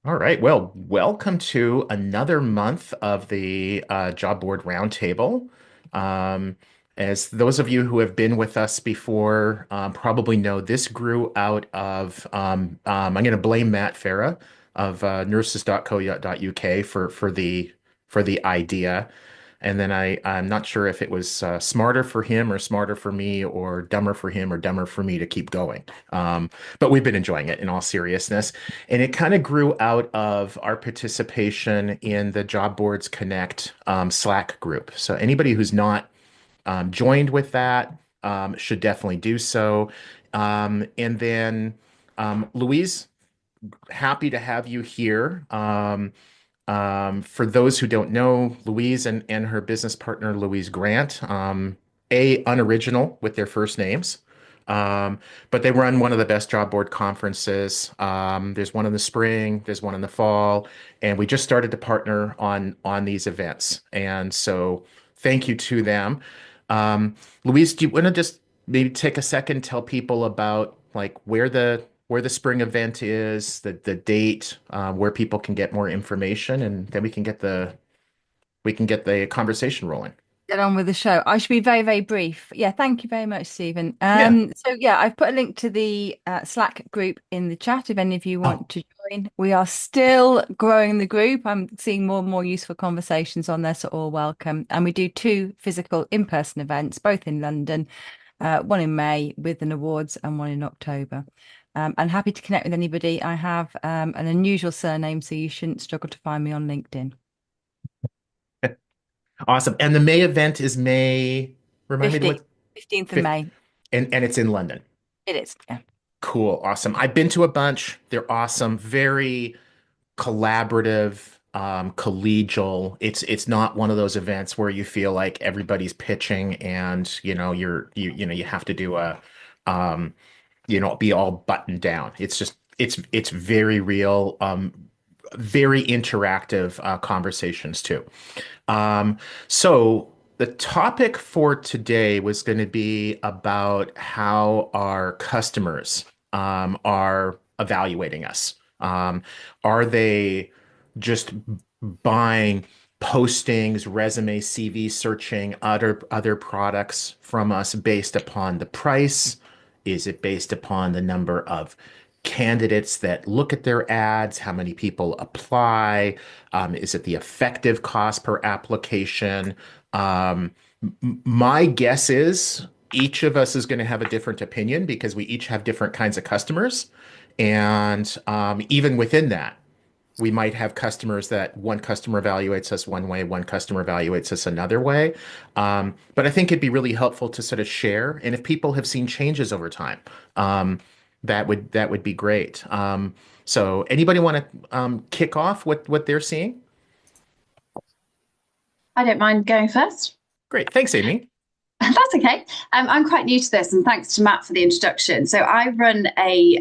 All right. Well, welcome to another month of the Job Board Roundtable. Um, as those of you who have been with us before probably know, this grew out of, I'm going to blame Matt Farah of nurses.co.uk for the idea. And then I'm not sure if it was smarter for him or smarter for me or dumber for him or dumber for me to keep going. But we've been enjoying it in all seriousness. And it kind of grew out of our participation in the Job Boards Connect Slack group. So anybody who's not joined with that should definitely do so. And then, Louise, happy to have you here. For those who don't know, Louise and her business partner, Louise Grant, unoriginal with their first names. But they run one of the best job board conferences. There's one in the spring, there's one in the fall, and we just started to partner on these events. And so thank you to them. Louise, do you want to just maybe take a second, tell people about like where the spring event is, the date, where people can get more information, and then we can get the conversation rolling. Get on with the show. I should be very, very brief. Yeah, thank you very much, Stephen. Yeah. So yeah, I've put a link to the Slack group in the chat if any of you Oh, want to join. We are still growing the group. I'm seeing more and more useful conversations on there, so all welcome. And we do two physical in-person events, both in London, one in May with an awards and one in October. I'm happy to connect with anybody. I have an unusual surname, so you shouldn't struggle to find me on LinkedIn. awesome. And the May event is May, remind me to 15th, what, 15th of fifth, May. and it's in London. It is. Yeah. Cool. Awesome. I've been to a bunch. They're awesome. Very collaborative, collegial. It's not one of those events where you feel like everybody's pitching and you have to do a um be all buttoned down. It's very real, very interactive conversations too. So the topic for today was going to be about how our customers are evaluating us. Are they just buying postings, resume, CV searching other products from us based upon the price? Is it based upon the number of candidates that look at their ads? How many people apply? Is it the effective cost per application? My guess is each of us is going to have a different opinion because we each have different kinds of customers. And even within that, we might have customers that one customer evaluates us one way, one customer evaluates us another way. But I think it'd be really helpful to sort of share. And if people have seen changes over time, that would be great. So anybody want to kick off what they're seeing? I don't mind going first. Great. Thanks, Amy. That's okay. I'm quite new to this, and thanks to Matt for the introduction. So I run a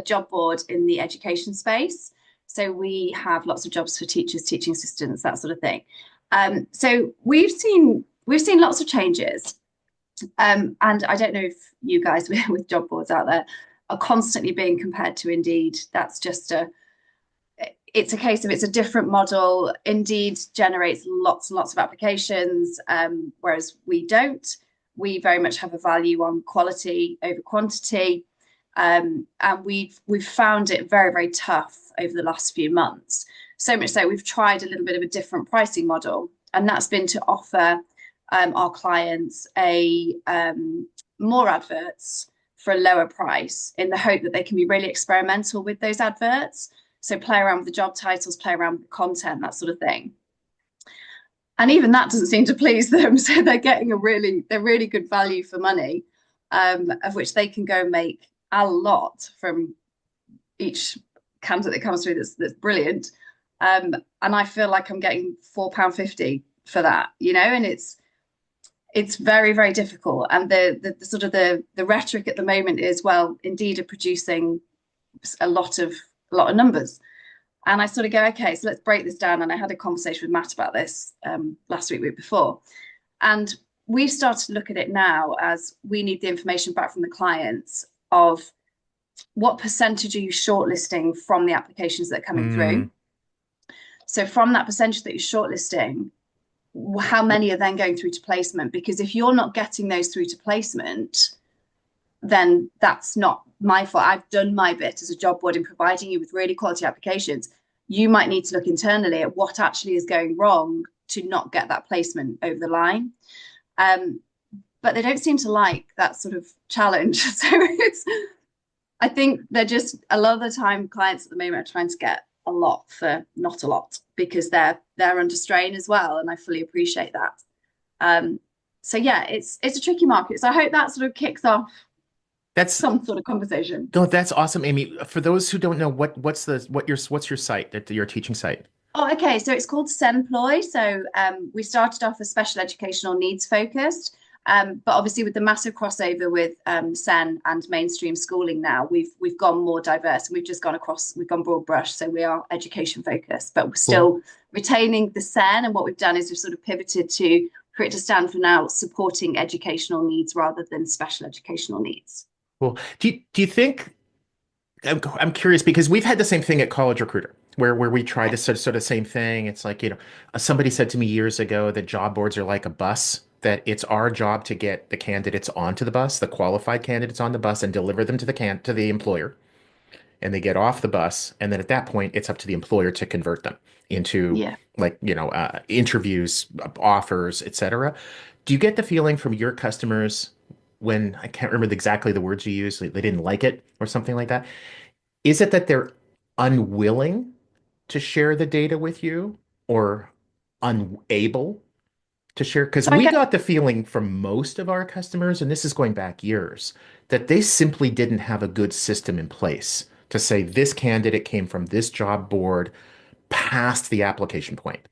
job board in the education space. So we have lots of jobs for teachers, teaching assistants, that sort of thing. So we've seen lots of changes, and I don't know if you guys with job boards out there are constantly being compared to Indeed. That's just it's a case of it's a different model. Indeed generates lots and lots of applications, whereas we don't. We very much have a value on quality over quantity, and we've found it very, very tough over the last few months. So much so we've tried a little bit of a different pricing model, and that's been to offer our clients a more adverts for a lower price in the hope that they can be really experimental with those adverts. So play around with the job titles, play around with the content, that sort of thing. And even that doesn't seem to please them. So they're really good value for money, of which they can go make a lot from each candidate that comes through that's brilliant. And I feel like I'm getting £4.50 for that, and it's very, very difficult. And the sort of the rhetoric at the moment is, well, Indeed are producing a lot of numbers. And I sort of go, okay, so let's break this down. And I had a conversation with Matt about this last week before. And we've started to look at it now as we need the information back from the clients of what percentage are you shortlisting from the applications that are coming Mm, through? So from that percentage that you're shortlisting, how many are then going through to placement? Because if you're not getting those through to placement, then that's not my fault. I've done my bit as a job board in providing you with really quality applications. You might need to look internally at what actually is going wrong to not get that placement over the line. But they don't seem to like that sort of challenge. So I think they're just, a lot of the time clients at the moment are trying to get a lot for not a lot because they're under strain as well, and I fully appreciate that. So yeah, it's a tricky market. So I hope that sort of kicks off that's some sort of conversation. no, that's awesome, Amy. For those who don't know, what's your site, that your teaching site? Oh, okay. So it's called Senploy. So we started off as special educational needs focused, but obviously with the massive crossover with Sen and mainstream schooling now, we've gone more diverse, and we've just gone across. We've gone broad brush. So we are education focused, but we're Cool. still retaining the Sen. And what we've done is we've sort of pivoted for it to stand for now supporting educational needs rather than special educational needs. Cool. Do you think I'm curious because we've had the same thing at College Recruiter where we try Okay. to sort of same thing. It's like, somebody said to me years ago that job boards are like a bus, that it's our job to get the candidates onto the bus, the qualified candidates on the bus, and deliver them to the employer. And they get off the bus, and then at that point, it's up to the employer to convert them into, Yeah. like, interviews, offers, etc. Do you get the feeling from your customers when, I can't remember exactly the words you used, like they didn't like it or something like that? Is it that they're unwilling to share the data with you, or unable to share? Because So I we get got the feeling from most of our customers, and this is going back years, that they simply didn't have a good system in place to say this candidate came from this job board past the application point.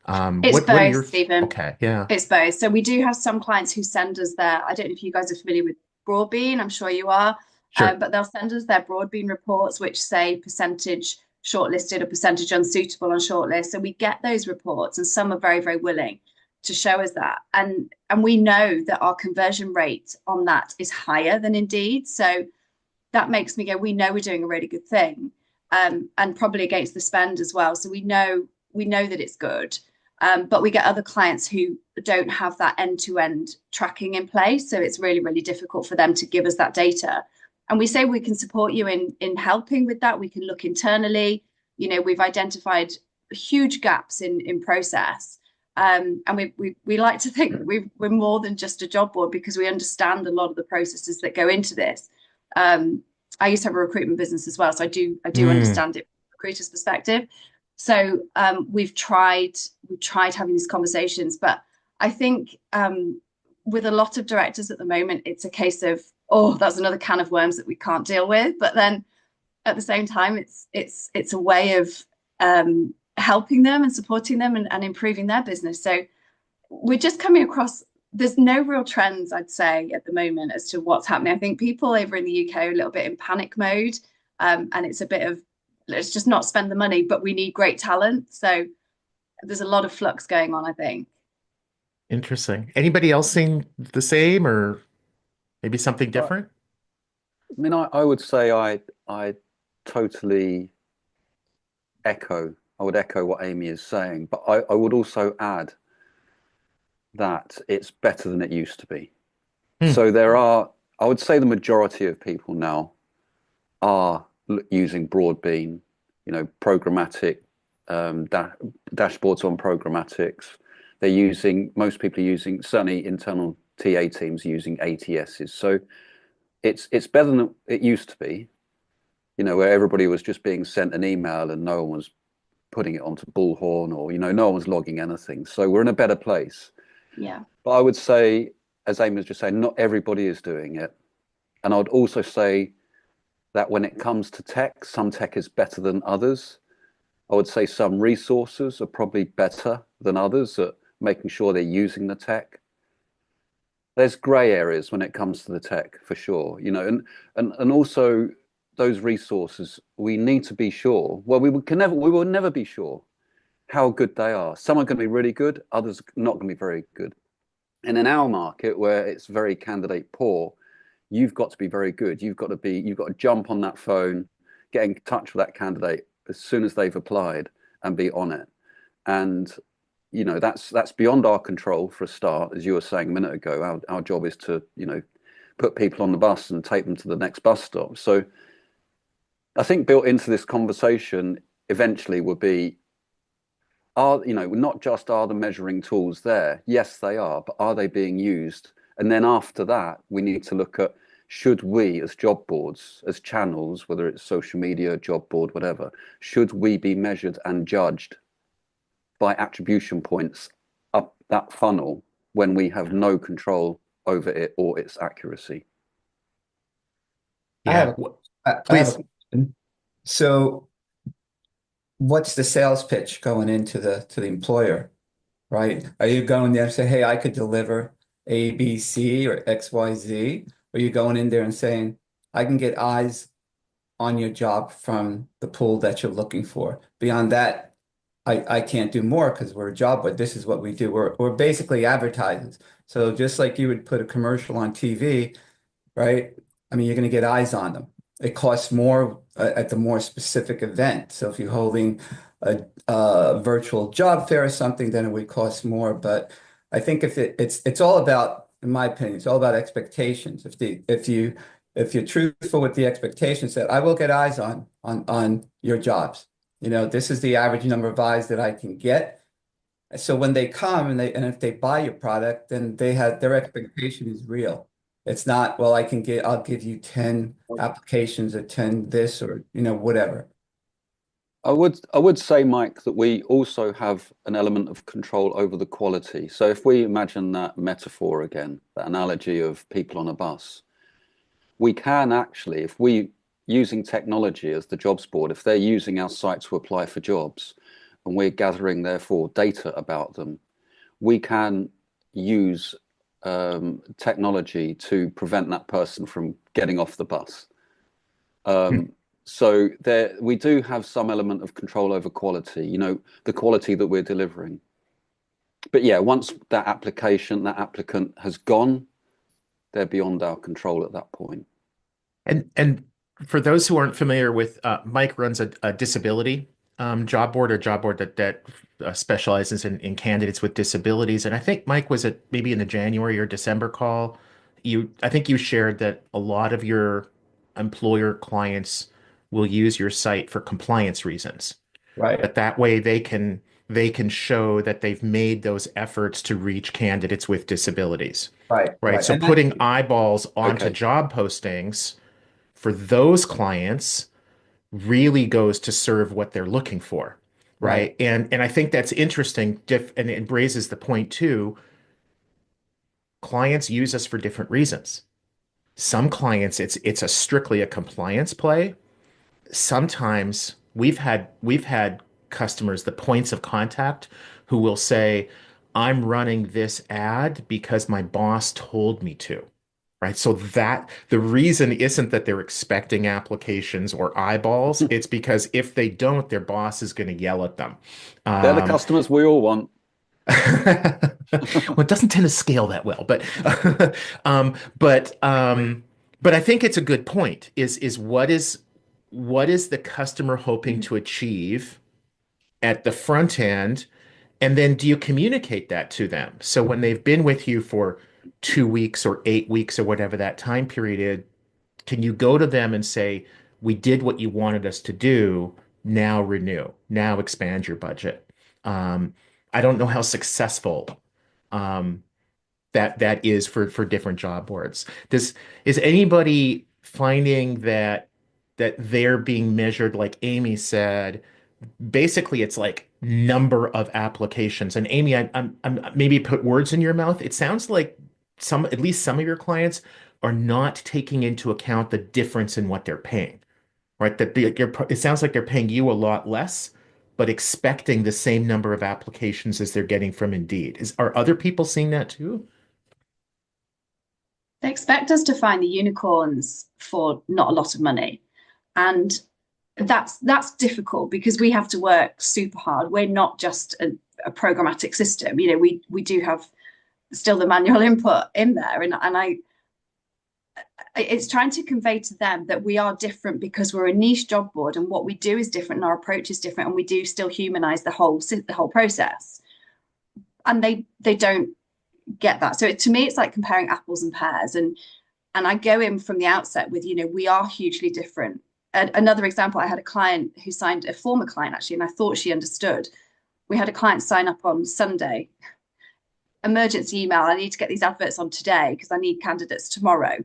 It's What are both, your Stephen. okay, yeah, It's both. So we do have some clients who send us their, I don't know if you guys are familiar with Broadbean, I'm sure you are, sure, but they'll send us their Broadbean reports, which say percentage shortlisted or percentage unsuitable on shortlist. So we get those reports, and some are very, very willing to show us that. And we know that our conversion rate on that is higher than Indeed. So that makes me go, we know we're doing a really good thing, and probably against the spend as well. So we know that it's good. But we get other clients who don't have that end-to-end tracking in place. So it's really, really difficult for them to give us that data. And we say we can support you in helping with that. We can look internally. We've identified huge gaps in process. And we like to think we're more than just a job board because we understand a lot of the processes that go into this. I used to have a recruitment business as well, so I do mm, understand it from a recruiter's perspective. So we've tried having these conversations, but I think with a lot of directors at the moment, it's a case of, oh, that's another can of worms that we can't deal with. But then at the same time, it's a way of helping them and supporting them and improving their business. So we're just coming across, there's no real trends, I'd say, at the moment as to what's happening. I think people over in the UK are a little bit in panic mode, and it's a bit of, let's just not spend the money, but we need great talent. So there's a lot of flux going on, I think. interesting. Anybody else seeing the same, or maybe something I different? mean, I would say I totally echo. I would echo what Amy is saying, but I would also add that it's better than it used to be. Hmm. So I would say the majority of people now are using Broadbean, programmatic dashboards on programmatics. Most people are using, certainly internal TA teams using ATSs. So it's better than it used to be, where everybody was just being sent an email and no one was putting it onto Bullhorn, or, no one was logging anything. So we're in a better place. Yeah. But I would say, as Amy was just saying, not everybody is doing it. And I would also say that when it comes to tech, some tech is better than others. I would say some resources are probably better than others at making sure they're using the tech. There's gray areas when it comes to the tech, for sure, and also those resources, we need to be sure. Well, we will never be sure how good they are. Some are going to be really good, others not going to be very good. And in our market, where it's very candidate poor, you've got to be very good. You've got to jump on that phone, get in touch with that candidate as soon as they've applied and be on it. And that's beyond our control for a start. As you were saying a minute ago, our job is to put people on the bus and take them to the next bus stop. So I think built into this conversation eventually would be, not just are the measuring tools there? Yes, they are, but are they being used? And then after that, we need to look at, should we as job boards, as channels, whether it's social media, job board, whatever, should we be measured and judged by attribution points up that funnel when we have no control over it or its accuracy? Yeah, I have please. a question. So what's the sales pitch going into the employer, right? Are you going there and say, hey, I could deliver A, B, C, or X, Y, Z? Or are you going in there and saying, I can get eyes on your job from the pool that you're looking for? Beyond that, I can't do more because we're a job, but this is what we do. We're basically advertisers. So just like you would put a commercial on TV, right? I mean, you're going to get eyes on them. It costs more at the more specific event. So if you're holding a virtual job fair or something, then it would cost more. But I think if it's all about, in my opinion, it's all about expectations. If you're truthful with the expectations that I will get eyes on your jobs. This is the average number of eyes that I can get. So when they come and if they buy your product, then their expectation is real. It's not, well, I'll give you 10 applications or 10 this or whatever. I would say, Mike, that we also have an element of control over the quality. So if we imagine that metaphor again, that analogy of people on a bus, we can actually, if we using technology as the jobs board, if they're using our site to apply for jobs and we're gathering therefore data about them, we can use technology to prevent that person from getting off the bus. So we do have some element of control over quality, the quality that we're delivering. But yeah, once that applicant has gone, they're beyond our control at that point. And for those who aren't familiar with, Mike runs a disability job board that specializes in candidates with disabilities. And I think Mike was maybe in the January or December call. I think you shared that a lot of your employer clients will use your site for compliance reasons. Right. But that way they can show that they've made those efforts to reach candidates with disabilities. Right. So And putting eyeballs onto Okay. job postings for those clients really goes to serve what they're looking for, right? And I think that's interesting, and it raises the point too. Clients use us for different reasons. Some clients, it's strictly a compliance play. Sometimes we've had customers, the points of contact, who will say, I'm running this ad because my boss told me to. Right. So that the reason isn't that they're expecting applications or eyeballs. It's because if they don't, their boss is going to yell at them. They're the customers we all want. Well, it doesn't tend to scale that well, but but I think it's a good point. Is what is the customer hoping to achieve at the front end? And then do you communicate that to them? So when they've been with you for 2 weeks or 8 weeks or whatever that time period is, can you go to them and say, we did what you wanted us to do, now renew, now expand your budget? I don't know how successful that is for different job boards. Is anybody finding that they're being measured, like Amy said? Basically, it's like number of applications. And Amy, I'm maybe put words in your mouth. It sounds like at least some of your clients are not taking into account the difference in what they're paying, right? It sounds like they're paying you a lot less, but expecting the same number of applications as they're getting from Indeed. Are other people seeing that too? They expect us to find the unicorns for not a lot of money. And that's difficult because we have to work super hard. We're not just a programmatic system. We do have still the manual input in there. And it's trying to convey to them that we are different because we're a niche job board and what we do is different and our approach is different and we do still humanize the whole process. And they don't get that. So to me, it's like comparing apples and pears. And I go in from the outset with, we are hugely different. Another example, I had a client who signed, a former client actually, and I thought she understood. We had a client sign up on Sunday. Emergency email, I need to get these adverts on today because I need candidates tomorrow.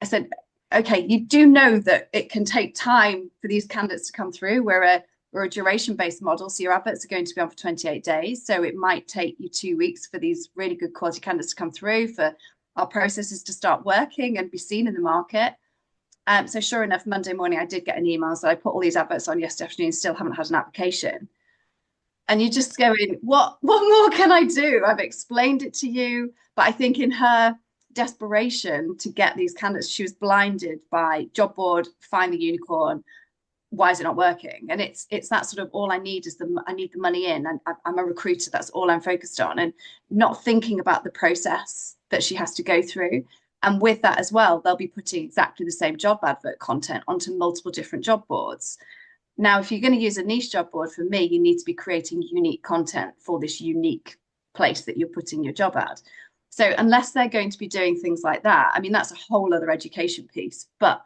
I said, okay, you do know that it can take time for these candidates to come through. We're a duration-based model, so your adverts are going to be on for 28 days. So it might take you 2 weeks for these really good quality candidates to come through, for our processes to start working and be seen in the market. So sure enough, Monday morning, I did get an email. So I put all these adverts on yesterday afternoon, still haven't had an application. And you just go in, what more can I do? I've explained it to you. But I think in her desperation to get these candidates, she was blinded by job board, find the unicorn. Why is it not working? And it's that sort of, all I need is I need the money in, and I'm a recruiter. That's all I'm focused on, and not thinking about the process that she has to go through. And with that as well, they'll be putting exactly the same job advert content onto multiple different job boards. Now, if you're going to use a niche job board, for me, you need to be creating unique content for this unique place that you're putting your job ad. So unless they're going to be doing things like that, I mean, that's a whole other education piece. But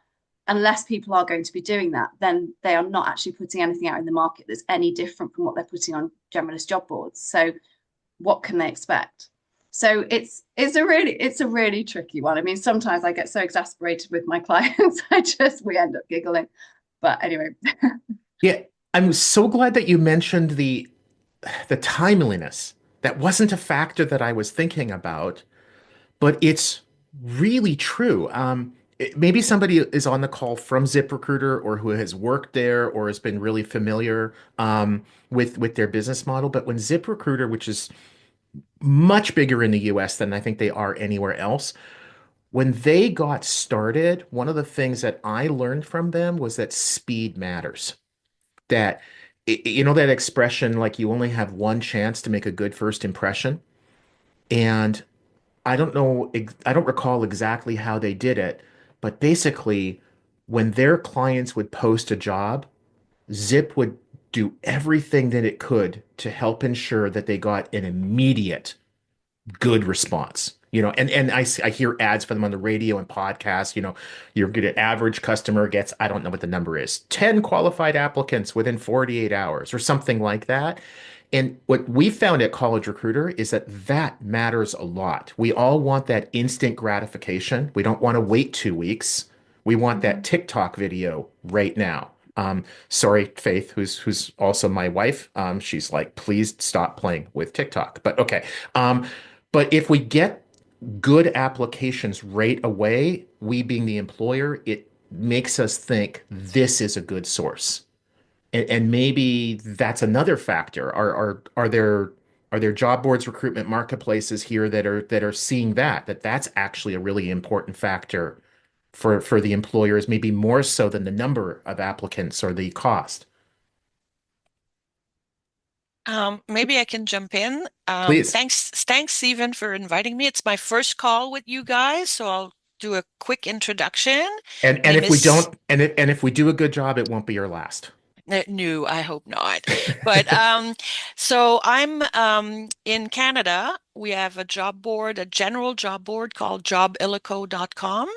unless people are going to be doing that, then they are not actually putting anything out in the market that's any different from what they're putting on generalist job boards. So what can they expect? So it's a really tricky one. I mean, sometimes I get so exasperated with my clients, we end up giggling. But anyway. Yeah, I'm so glad that you mentioned the timeliness. That wasn't a factor that I was thinking about, but it's really true. Maybe somebody is on the call from ZipRecruiter or who has worked there or has been really familiar with their business model. But when ZipRecruiter, which is much bigger in the US than I think they are anywhere else, when they got started, one of the things that I learned from them was that speed matters. That you know that expression, like you only have one chance to make a good first impression. And I don't know, I don't recall exactly how they did it, but basically, when their clients would post a job, Zip would do everything that it could to help ensure that they got an immediate good response. And I hear ads for them on the radio and podcasts. You're good at average customer gets, I don't know what the number is, 10 qualified applicants within 48 hours or something like that. And what we found at College Recruiter is that matters a lot. We all want that instant gratification. We don't want to wait 2 weeks. We want that TikTok video right now. Sorry, Faith, who's also my wife. She's like, please stop playing with TikTok. But okay. But if we get good applications right away, we being the employer, it makes us think this is a good source. And maybe that's another factor. Are there job boards, recruitment marketplaces here that are seeing that's actually a really important factor for the employers, maybe more so than the number of applicants or the cost? Maybe I can jump in. Please. Thanks, Stephen, for inviting me. It's my first call with you guys, so I'll do a quick introduction. And Name if we is- don't, and if we do a good job, it won't be your last. No, I hope not. But so I'm in Canada. We have a job board, a general job board called jobillico.com.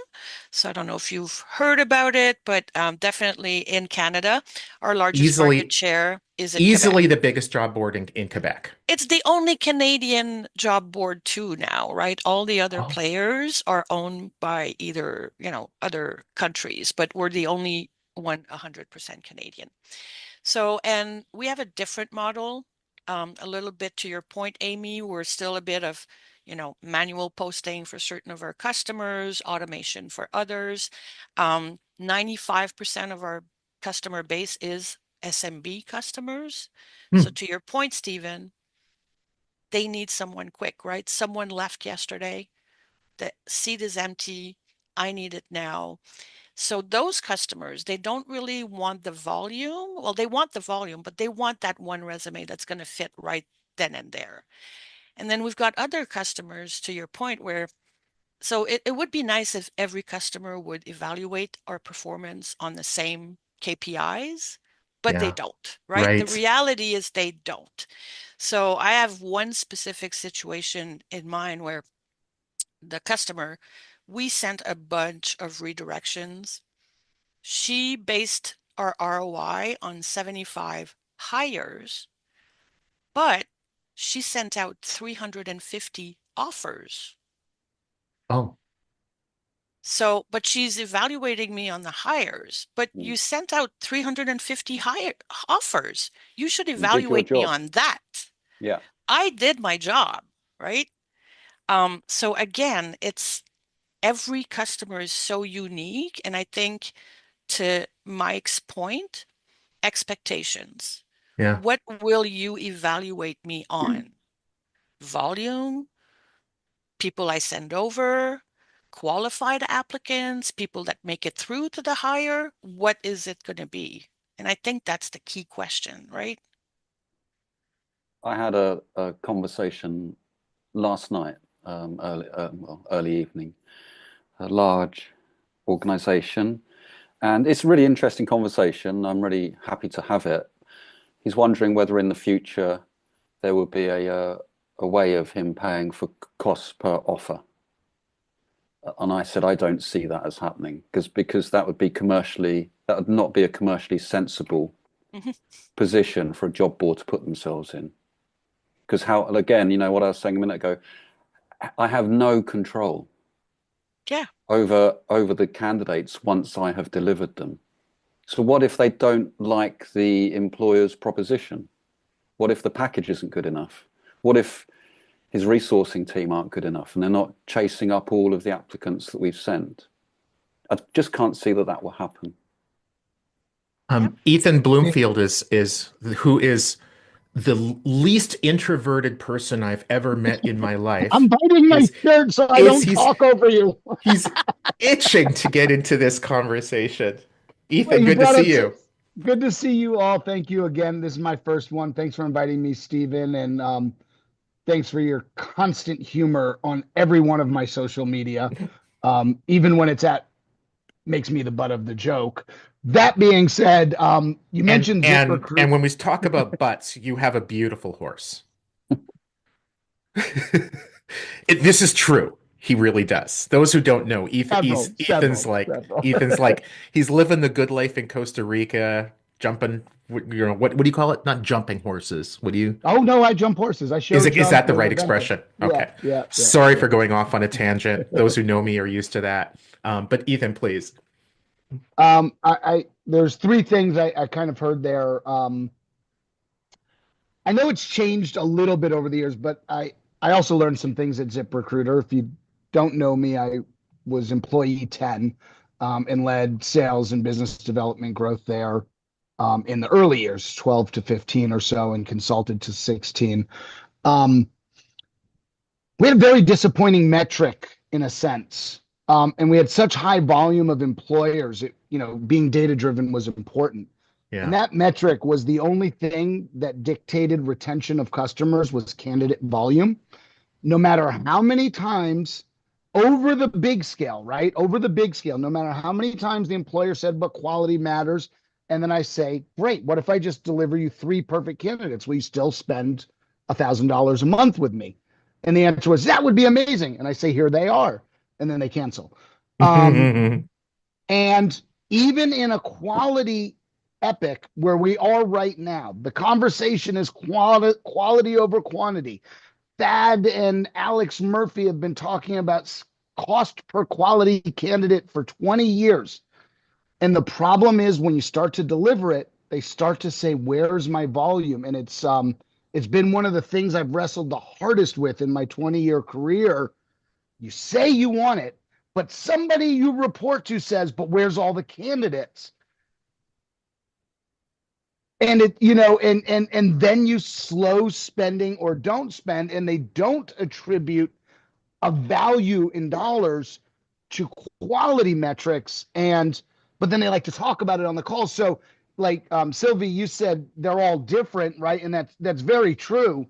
So I don't know if you've heard about it, but definitely in Canada. Our largest market share is in Quebec. Easily the biggest job board in Quebec. It's the only Canadian job board too now, right? All the other players are owned by either, other countries, but we're the only one 100% Canadian. So, and we have a different model, a little bit to your point, Amy. We're still a bit of, manual posting for certain of our customers, automation for others. 95% of our customer base is SMB customers. So to your point, Stephen, they need someone quick, right? Someone left yesterday. The seat is empty. I need it now. So those customers, they don't really want the volume. Well, they want the volume, but they want that one resume that's going to fit right then and there. And then we've got other customers, to your point, where So it would be nice if every customer would evaluate our performance on the same KPIs, but they Yeah. don't, right? The Right. reality is they don't. So I have one specific situation in mind where the customer, we sent a bunch of redirections. She based our ROI on 75 hires, but she sent out 350 offers. Oh, So, but she's evaluating me on the hires, but Mm. you sent out 350 offers. You should You did your evaluate me job. on that. Yeah. I did my job, right? So again, it's every customer is so unique. And I think to Mike's point, expectations. yeah. What will you evaluate me on? Volume, people I send over, qualified applicants, people that make it through to the hire? What is it going to be? And I think that's the key question, right? I had a conversation last night, early evening, a large organization. And it's a really interesting conversation. I'm really happy to have it. He's wondering whether in the future there will be a way of him paying for costs per offer. And I said, I don't see that as happening because that would not be a commercially sensible Mhm. position for a job board to put themselves in. Because again, what I was saying a minute ago, I have no control Yeah. over the candidates once I have delivered them. So what if they don't like the employer's proposition? What if the package isn't good enough? What if his resourcing team aren't good enough and they're not chasing up all of the applicants that we've sent? I just can't see that will happen. Ethan Bloomfield is who is the least introverted person I've ever met in my life. I'm biting my shirt so I Is don't talk over you. he's itching to get into this conversation. Well, Ethan, you good to brought up see you. good to see you all. Thank you again. This is my first one. Thanks for inviting me, Stephen, and thanks for your constant humor on every one of my social media, even when makes me the butt of the joke. That being said, you And mentioned and ZipRecruiter. and when we talk about butts, you have a beautiful horse. This is true. He really does. Those who don't know, Ethan's like he's living the good life in Costa Rica, jumping. What do you call it? Not jumping horses. What do you? Oh no, I jump horses. I show Is jump that the with right adventure. expression? Yeah, Okay. yeah, yeah, Sorry yeah. for going off on a tangent. Those who know me are used to that. But Ethan, please. There's three things I kind of heard there. I know it's changed a little bit over the years, but I also learned some things at ZipRecruiter. If you don't know me, I was employee 10 and led sales and business development growth there in the early years, 12 to 15 or so, and consulted to 16. We had a very disappointing metric in a sense. And we had such high volume of employers, being data driven was important. And Yeah. that metric was the only thing that dictated retention of customers was candidate volume. No matter how many times over the big scale, right? Over the big scale, no matter how many times the employer said, but quality matters. And then I say, great, what if I just deliver you 3 perfect candidates? Will you still spend $1,000 a month with me? And the answer was, that would be amazing. And I say, here they are. And then they cancel. And even in a quality epic where we are right now, the conversation is quality over quantity. Thad and Alex Murphy have been talking about cost per quality candidate for 20 years. And the problem is when you start to deliver it, they start to say, where's my volume? And it's been one of the things I've wrestled the hardest with in my 20-year career. You say you want it, but somebody you report to says, but where's all the candidates? And and then you slow spending or don't spend, and they don't attribute a value in dollars to quality metrics. But then they like to talk about it on the call. So like Sylvie, you said they're all different, right? And that's very true.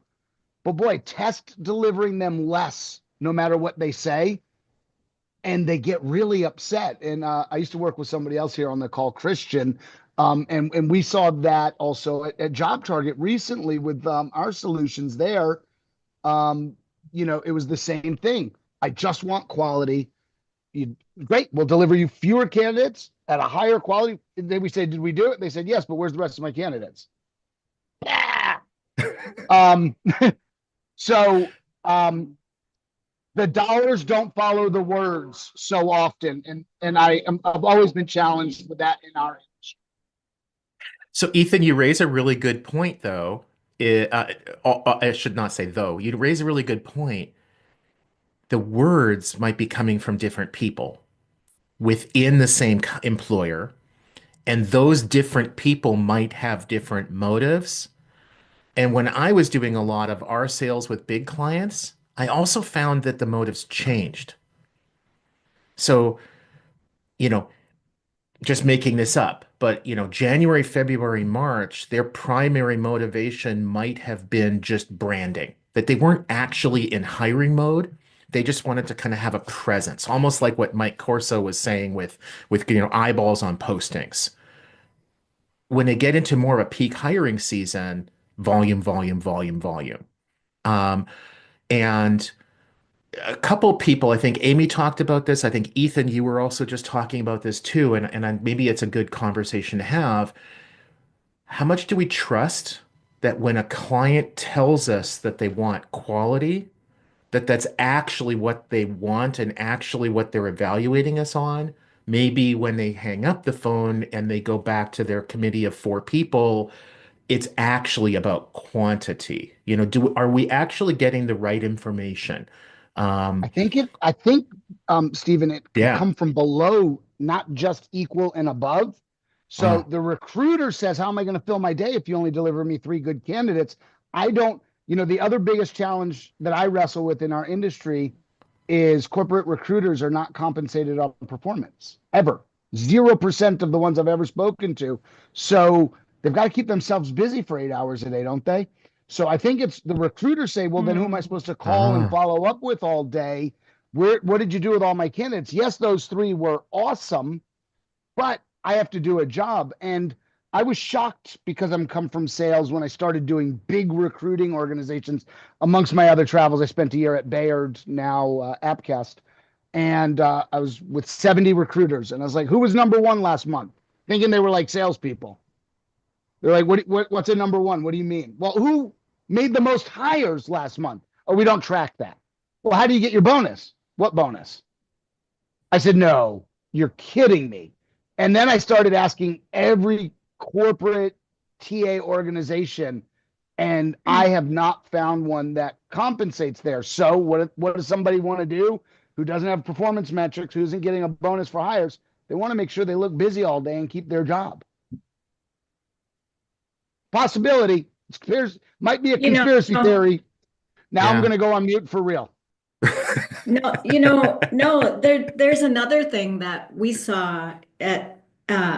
But boy, test delivering them less, no matter what they say, and they get really upset. And I used to work with somebody else here on the call, Christian, and we saw that also at Job Target recently with our solutions there. It was the same thing. I just want quality. Great, we'll deliver you fewer candidates at a higher quality. Then we said, did we do it? They said, yes, but where's the rest of my candidates? Yeah. So the dollars don't follow the words so often. And I've always been challenged with that in our industry. So, Ethan, you raise a really good point, though. I should not say though. You raise a really good point. The words might be coming from different people within the same employer, and those different people might have different motives. And when I was doing a lot of our sales with big clients, I also found that the motives changed. So, you know, just making this up, but January, February, March, their primary motivation might have been just branding, that they weren't actually in hiring mode. They just wanted to kind of have a presence, almost like what Mike Corso was saying with eyeballs on postings. When they get into more of a peak hiring season, volume, volume, volume, volume. And a couple people, I think Amy talked about this. I think Ethan, you were also just talking about this too, and maybe it's a good conversation to have. How much do we trust that when a client tells us that they want quality, that that's actually what they want and actually what they're evaluating us on? Maybe when they hang up the phone and they go back to their committee of 4 people, it's actually about quantity. Are we actually getting the right information? I think, Stephen, it could Yeah. come from below, not just equal and above. So the recruiter says, how am I going to fill my day if you only deliver me 3 good candidates? I don't, the other biggest challenge that I wrestle with in our industry is corporate recruiters are not compensated on performance ever. 0% of the ones I've ever spoken to. So they've got to keep themselves busy for 8 hours a day, don't they? So I think it's the recruiters say, well, then who am I supposed to call and follow up with all day? What did you do with all my candidates? Yes, those 3 were awesome, but I have to do a job. And I was shocked because I'm come from sales when I started doing big recruiting organizations. Amongst my other travels, I spent a year at Bayard, now Appcast. And I was with 70 recruiters. And I was like, who was number 1 last month? Thinking they were like salespeople. They're like, what's a number 1? What do you mean? Well, who made the most hires last month? Oh, we don't track that. Well, how do you get your bonus? What bonus? I said, no, you're kidding me. And then I started asking every corporate TA organization, and I have not found one that compensates there. So what does somebody want to do who doesn't have performance metrics, who isn't getting a bonus for hires? They want to make sure they look busy all day and keep their job. Possibility. Might be a conspiracy theory. Now I'm going to go on mute for real. No, there's another thing that we saw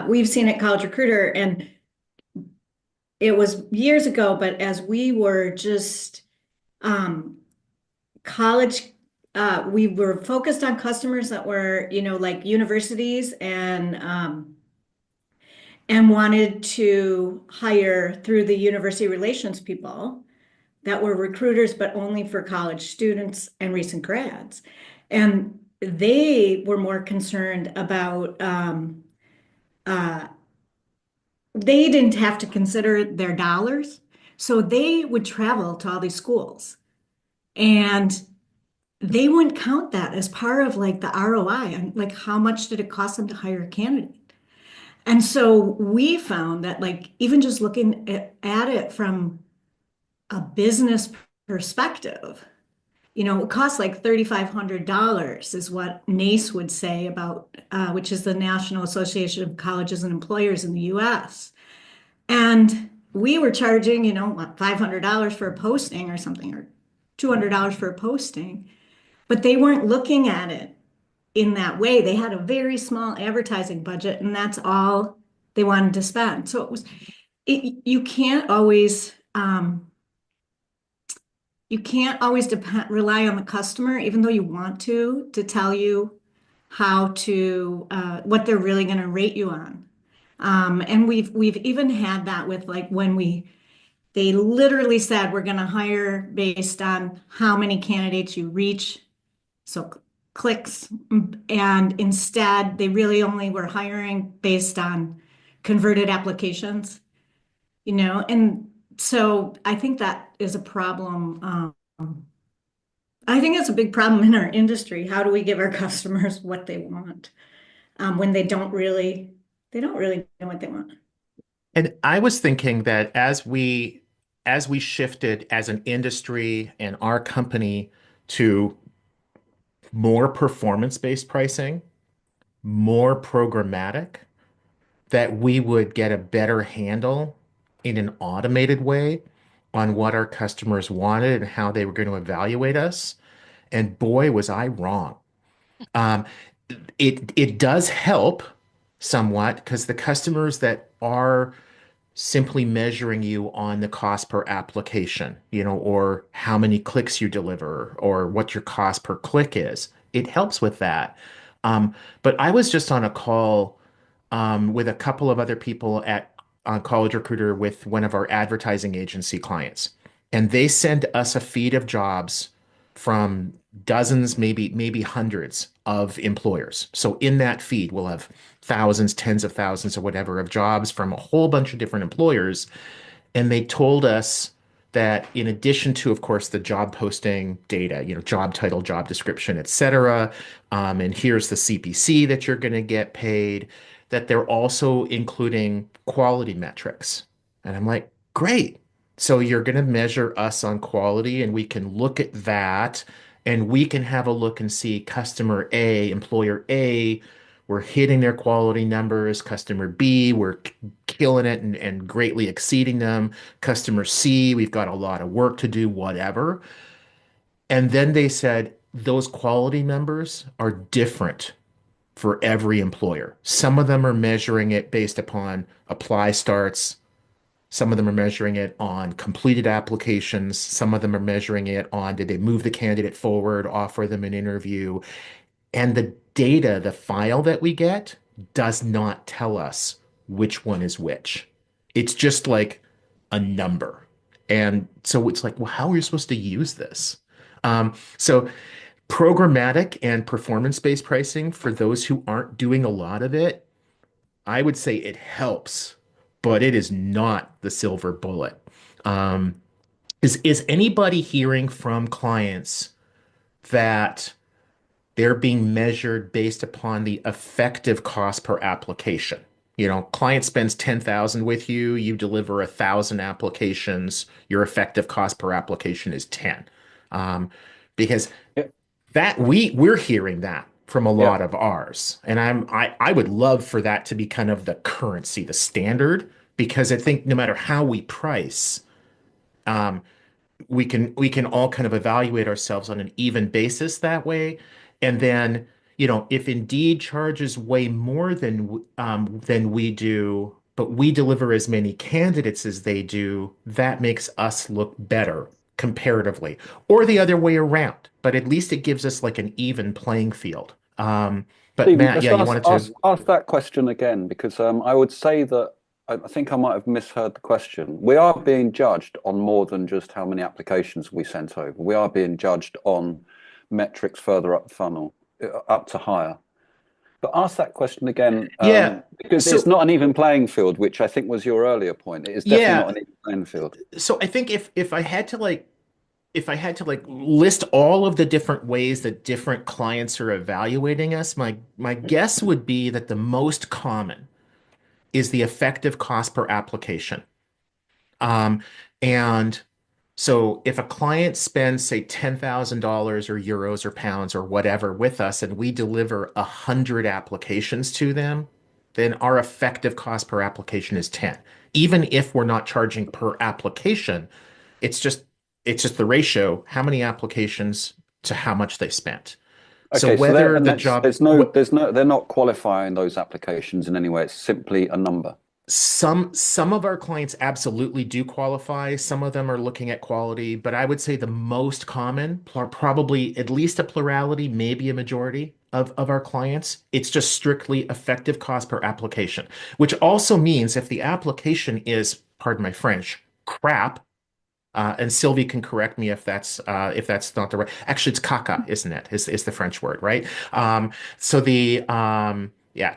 we've seen at College Recruiter, and it was years ago, but as we were just college, we were focused on customers that were, like universities and wanted to hire through the university relations people that were recruiters, but only for college students and recent grads. And they were more concerned about, they didn't have to consider their dollars. So they would travel to all these schools and they wouldn't count that as part of like the ROI and like how much did it cost them to hire a candidate. And so we found that like even just looking at it from a business perspective, it costs like $3,500 is what NACE would say about, which is the National Association of Colleges and Employers in the US. And we were charging, $500 for a posting or something, or $200 for a posting, but they weren't looking at it in that way. They had a very small advertising budget and that's all they wanted to spend. So you can't always, rely on the customer, even though you want to tell you how to what they're really going to rate you on. And we've even had that with like when they literally said we're going to hire based on how many candidates you reach, so clicks, and instead they really only were hiring based on converted applications, and so I think that is a problem. I think it's a big problem in our industry. How do we give our customers what they want when they don't really know what they want? And I was thinking that as we shifted as an industry and our company to more performance-based pricing, more programmatic, that we would get a better handle in an automated way on what our customers wanted and how they were going to evaluate us. And boy, was I wrong. Um, it does help somewhat because the customers that are simply measuring you on the cost per application, or how many clicks you deliver, or what your cost per click is, it helps with that. But I was just on a call with a couple of other people at on College Recruiter with one of our advertising agency clients, and they send us a feed of jobs from dozens, maybe hundreds of employers. So in that feed, we'll have thousands, tens of thousands, or whatever of jobs from a whole bunch of different employers. And they told us that in addition to, of course, the job posting data, job title, job description, et cetera, and here's the CPC that you're going to get paid, that they're also including quality metrics. And I'm like, great. So you're going to measure us on quality, and we can look at that, and we can have a look and see customer A, employer A, we're hitting their quality numbers. Customer B, we're killing it and greatly exceeding them. Customer C, we've got a lot of work to do, whatever. And then they said those quality numbers are different for every employer. Some of them are measuring it based upon apply starts. Some of them are measuring it on completed applications. Some of them are measuring it on did they move the candidate forward, offer them an interview. And the data, the file that we get, does not tell us which one is which. It's just like a number. And so it's like, well, how are you supposed to use this? So programmatic and performance-based pricing, for those who aren't doing a lot of it, I would say it helps, but it is not the silver bullet. Um, is anybody hearing from clients that they're being measured based upon the effective cost per application? Client spends 10,000 with you, you deliver 1,000 applications, your effective cost per application is 10. Because Yeah. that we're hearing that from a Yeah. lot of ours. And I would love for that to be kind of the currency, the standard, because I think no matter how we price, um, we can all kind of evaluate ourselves on an even basis that way. And then, if Indeed charges way more than we do, but we deliver as many candidates as they do, that makes us look better comparatively, or the other way around. But at least it gives us like an even playing field. But Stephen, Matt, just yeah, you wanted to. ask that question again, because I would say that I think I might have misheard the question. We are being judged on more than just how many applications we sent over. We are being judged on metrics further up the funnel, up to higher. But ask that question again, Yeah. because it's So not an even playing field, which I think was your earlier point. It is definitely yeah. not an even playing field. So I think if I had to list all of the different ways that different clients are evaluating us, my guess would be that the most common is the effective cost per application. Um, and so if a client spends, say, $10,000 or euros or pounds or whatever with us, and we deliver 100 applications to them, then our effective cost per application is 10. Even if we're not charging per application, it's just it's just the ratio, how many applications to how much they spent. So Okay, so whether the that's job, they're not qualifying those applications in any way. It's simply a number. some of our clients absolutely do qualify. Some of them are looking at quality, but I would say the most common, probably at least a plurality, maybe a majority, of our clients. It's just strictly effective cost per application, which also means if the application is, pardon my French, crap, and Sylvie can correct me if that's not the right. Actually, it's caca, isn't it? Is the French word, right? So the yeah,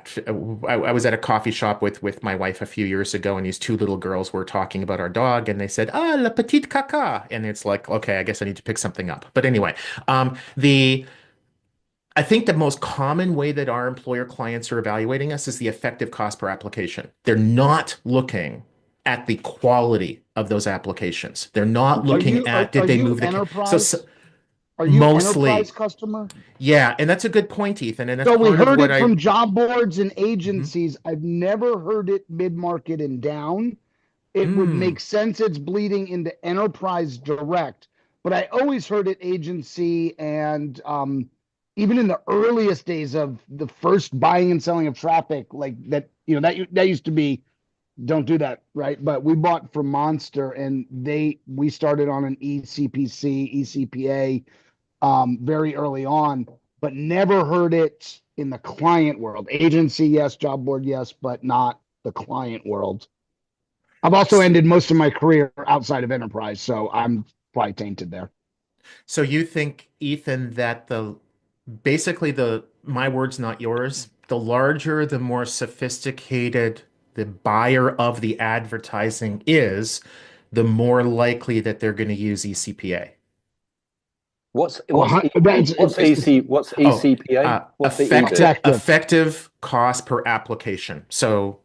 I was at a coffee shop with my wife a few years ago, and these two little girls were talking about our dog, and they said, "Ah, la petite caca," and it's like, okay, I guess I need to pick something up. But anyway, the I think the most common way that our employer clients are evaluating us is the effective cost per application. They're not looking at the quality of those applications. They're not looking at did are they you move enterprise? Are you enterprise mostly, customer? yeah, and that's a good point, Ethan, and that's So we part of heard what it I from job boards and Mhm. agencies. I've never heard it mid-market and down. It would Mm, make sense it's bleeding into enterprise direct, but I always heard it agency and even in the earliest days of the first buying and selling of traffic, like that, that used to be don't do that, right? But we bought from Monster and we started on an ECPC, ECPA very early on, but never heard it in the client world. Agency, yes, job board, yes, but not the client world. I've also ended most of my career outside of enterprise, so I'm probably tainted there. so you think, Ethan, that the basically the my words, not yours, the larger, the more sophisticated the buyer of the advertising is, the more likely that they're going to use eCPA. What's Oh, ECPA? What's the E bit? effective. effective cost per application. So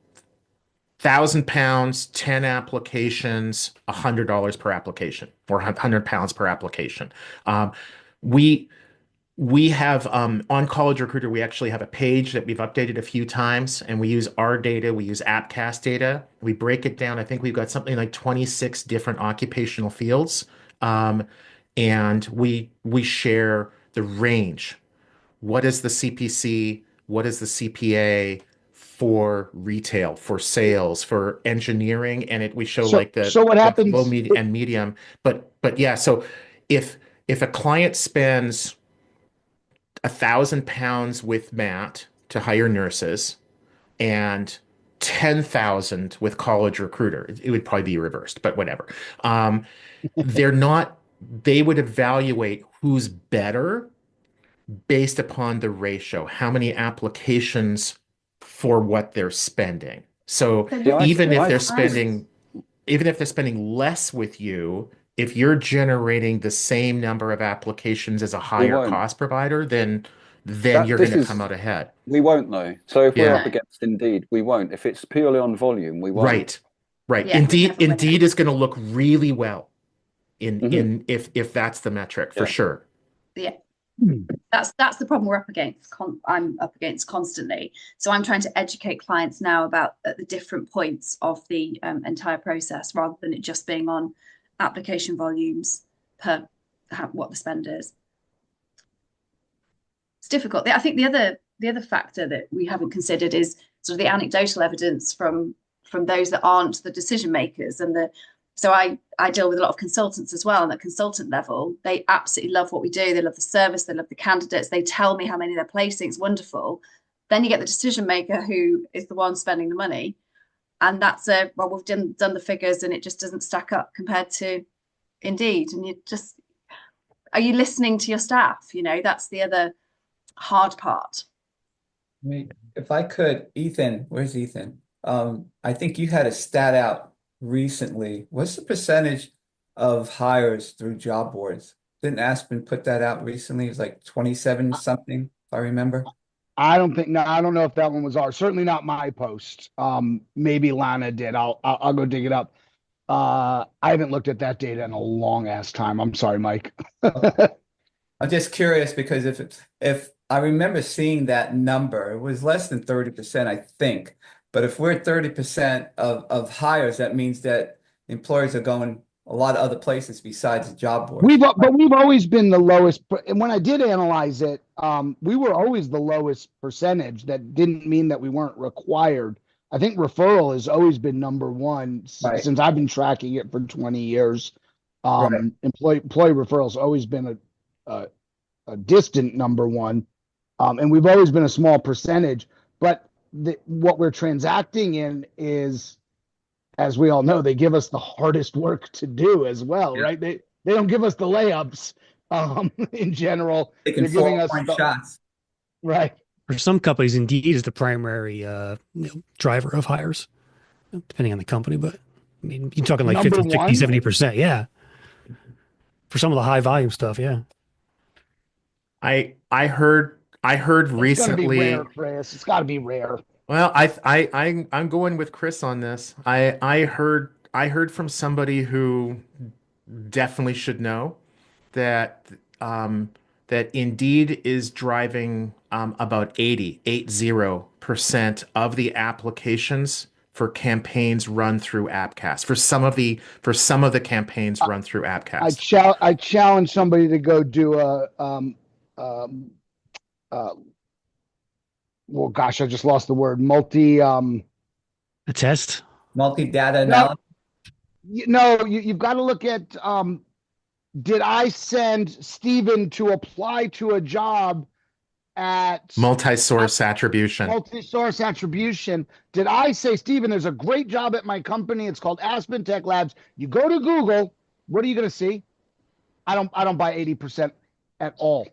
£1,000, 10 applications, $100 per application, or £100 per application. We we have on College Recruiter, we actually have a page that we've updated a few times, and we use our data, we use AppCast data. We break it down. I think we've got something like 26 different occupational fields. Um, and we share the range. What is the CPC? What is the CPA for retail, for sales, for engineering? And we show So like the so what low, happens? medium, and medium. But yeah, so if a client spends £1,000 with Matt to hire nurses and 10,000 with College Recruiter, it would probably be reversed, but whatever. They're not, they would evaluate who's better based upon the ratio, how many applications for what they're spending. So So Yeah, even if they're what's spending, even if they're spending less with you, if you're generating the same number of applications as a we higher won't. cost provider, then That you're going this to come is out ahead. We won't know. So if we're Yeah, up no, against Indeed, we won't. If it's purely on volume, we won't. right, right. yeah, we'd never win it. Indeed is going to look really well Hmm. in if that's the metric for Yeah. sure. Yeah, that's the problem we're up against. I'm up against constantly. So I'm trying to educate clients now about the different points of the entire process, rather than it just being on application volumes per what the spend is. It's difficult. I think the other factor that we haven't considered is sort of the anecdotal evidence from those that aren't the decision makers. So I deal with a lot of consultants as well, and at consultant level, they absolutely love what we do. They love the service, they love the candidates, they tell me how many they're placing. It's wonderful. Then you get the decision maker who is the one spending the money, and that's well, we've done the figures and it just doesn't stack up compared to Indeed. And you just, are you listening to your staff? That's the other hard part. If I could, Ethan, where's Ethan? I think you had a stat out recently. What's the percentage of hires through job boards? Didn't Aspen put that out recently? It was like 27 something, if I remember. I don't think. No, I don't know if that one was ours. Certainly not my post. Maybe Lana did. I'll go dig it up. I haven't looked at that data in a long ass time. I'm sorry, Mike. I'm just curious because if I remember seeing that number, it was less than 30%, I think. But if we're 30% of hires, that means that employers are going a lot of other places besides the job boards. We've always been the lowest. And when I did analyze it, we were always the lowest percentage. That didn't mean that we weren't required. I think referral has always been number one Right. since I've been tracking it for 20 years. Right. Employee referrals always been a distant number one. And we've always been a small percentage, but what we're transacting in is, as we all know, they give us the hardest work to do as well, right? They don't give us the layups in general. Taking They're giving us 4-point shots. right. For some companies, Indeed is the primary driver of hires, depending on the company. But I mean, you're talking like Number 50, 60, one? 70%. Yeah. For some of the high volume stuff. Yeah. I heard It's got to be recently. rare, Chris. It's got to be rare. Well, I'm going with Chris on this. I heard from somebody who definitely should know that that Indeed is driving about 80% of the applications for campaigns run through AppCast. For some of the campaigns run through AppCast. I challenge somebody to go do a well, gosh, I just lost the word. A test. Multi-data analysis. You've got to look at did I send Steven to apply to a job at Multi-source attribution. multi-source attribution? Did I say, Steven, there's a great job at my company. It's called Aspen Tech Labs. You go to Google, what are you going to see? I don't buy 80% at all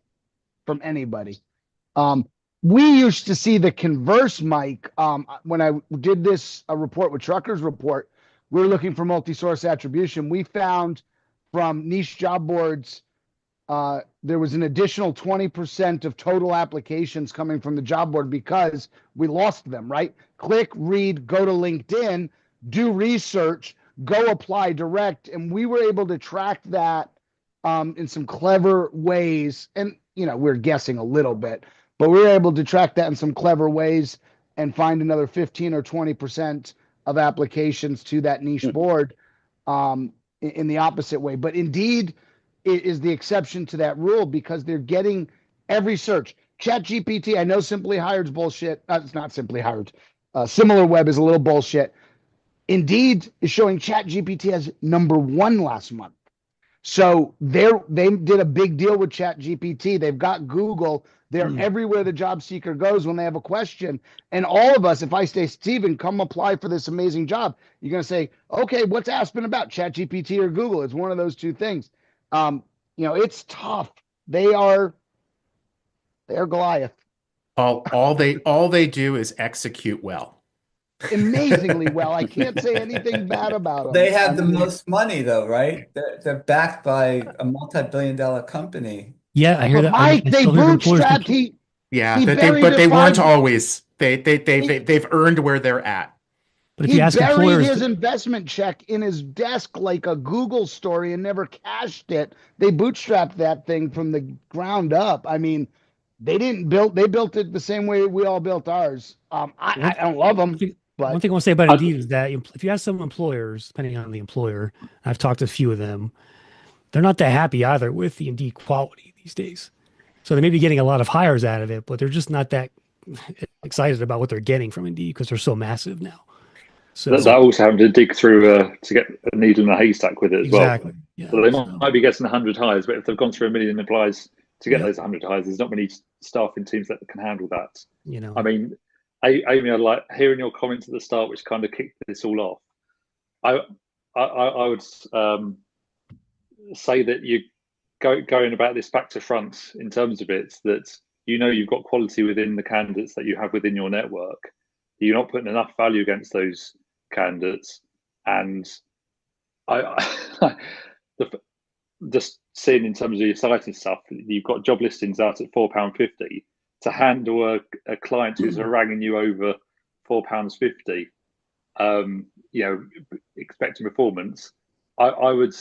from anybody. We used to see the converse, Mike. When I did this report with Truckers Report, we were looking for multi-source attribution. We found from niche job boards, there was an additional 20% of total applications coming from the job board because we lost them, right? Click, read, go to LinkedIn, do research, go apply direct. And we were able to track that in some clever ways. And, we're guessing a little bit, but we were able to track that in some clever ways and find another 15 or 20% of applications to that niche board in the opposite way. But Indeed is the exception to that rule because they're getting every search. ChatGPT, I know Simply Hired's bullshit. It's not Simply Hired. SimilarWeb is a little bullshit. Indeed is showing ChatGPT as #1 last month. So they did a big deal with ChatGPT. They've got Google. They're everywhere the job seeker goes when they have a question. And all of us, if I say, Steven, come apply for this amazing job, you're going to say, okay, what's Aspen about, ChatGPT or Google? It's one of those two things. It's tough. They're Goliath. All they do is execute well. Amazingly well. I can't say anything bad about them. They have the most money, though, right? They're backed by a multi-billion-dollar company. Yeah, I hear that. Mike, they bootstrapped. But they weren't always. They've earned where they're at. But if you ask employers, his investment check in his desk like a Google story and never cashed it. They bootstrapped that thing from the ground up. I mean, they built it the same way we all built ours. I don't love them. But one thing I want to say about Indeed is that if you ask some employers, depending on the employer, I've talked to a few of them, they're not that happy either with the Indeed quality these days. So they may be getting a lot of hires out of it, but they're just not that excited about what they're getting from Indeed because they're so massive now. So that's also having to dig through to get a needle in a haystack with it as well. Exactly. Yeah, so they might be getting 100 hires, but if they've gone through 1 million applies to get those 100 hires, there's not many staffing teams that can handle that. I mean, Amy, I like hearing your comments at the start, which kind of kicked this all off. I would say that you going about this back to front in terms of it, that you've got quality within the candidates that you have within your network. You're not putting enough value against those candidates, and just seeing in terms of your site and stuff, you've got job listings out at £4.50 to handle a client who's haranguing you over £4.50. Expecting performance. I would,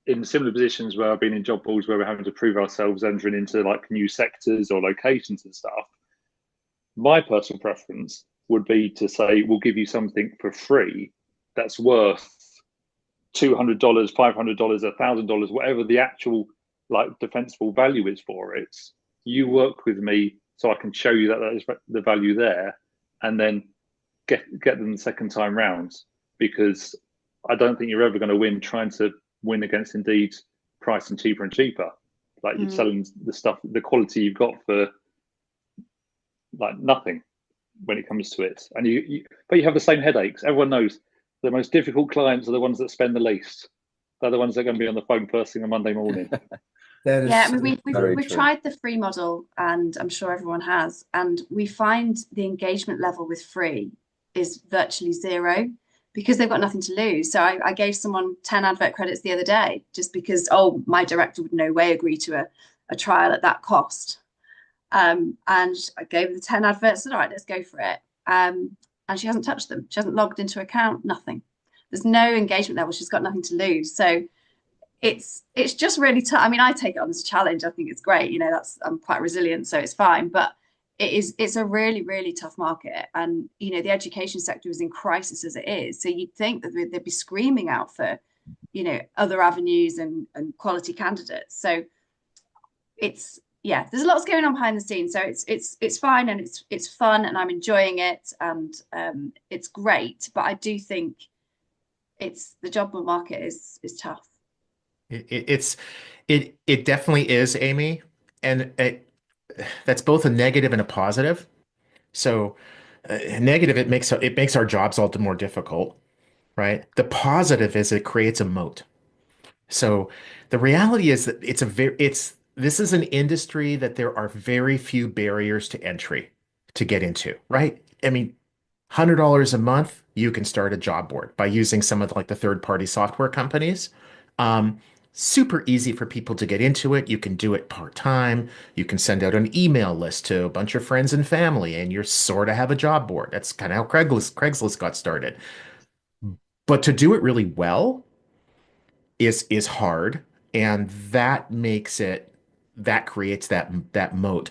in similar positions where I've been in job boards where we're having to prove ourselves entering into like new sectors or locations and stuff, my personal preference would be to say, we'll give you something for free that's worth $200, $500, $1,000, whatever the actual like defensible value is for it. You work with me so I can show you that is the value there, and then get them the second time round, because I don't think you're ever going to win trying to win against Indeed pricing cheaper and cheaper. Like you're selling the stuff, the quality you've got for like nothing when it comes to it. And but you have the same headaches. Everyone knows the most difficult clients are the ones that spend the least. They're the ones that are going to be on the phone first thing on Monday morning. That is Yeah, I mean, very we've true. tried the free model, and I'm sure everyone has, and we find the engagement level with free is virtually zero because they've got nothing to lose. So I gave someone 10 advert credits the other day just because, oh, my director would no way agree to a trial at that cost. And I gave her the 10 adverts, said, all right, let's go for it. And she hasn't touched them. She hasn't logged into account, nothing. There's no engagement level. She's got nothing to lose. So it's just really tough. I mean, I take it on as a challenge. I think it's great. You know, I'm quite resilient, so it's fine. But it's a really, really tough market. And, you know, the education sector is in crisis as it is. So you'd think that they'd be screaming out for, you know, other avenues and quality candidates. So there's lots going on behind the scenes. So it's fine, and it's fun, and I'm enjoying it, and it's great. But I do think the job market is tough. It definitely is, Amy, and that's both a negative and a positive. So, negative, it makes our jobs all the more difficult, right? The positive is it creates a moat. So, the reality is that this is an industry that there are very few barriers to entry to get into, right? I mean, $100 a month, you can start a job board by using some of like the third-party software companies. Um, Super easy for people to get into it. You can do it part-time. You can send out an email list to a bunch of friends and family, and you sort of have a job board. That's kind of how Craigslist got started. But to do it really well is hard, and that creates that moat.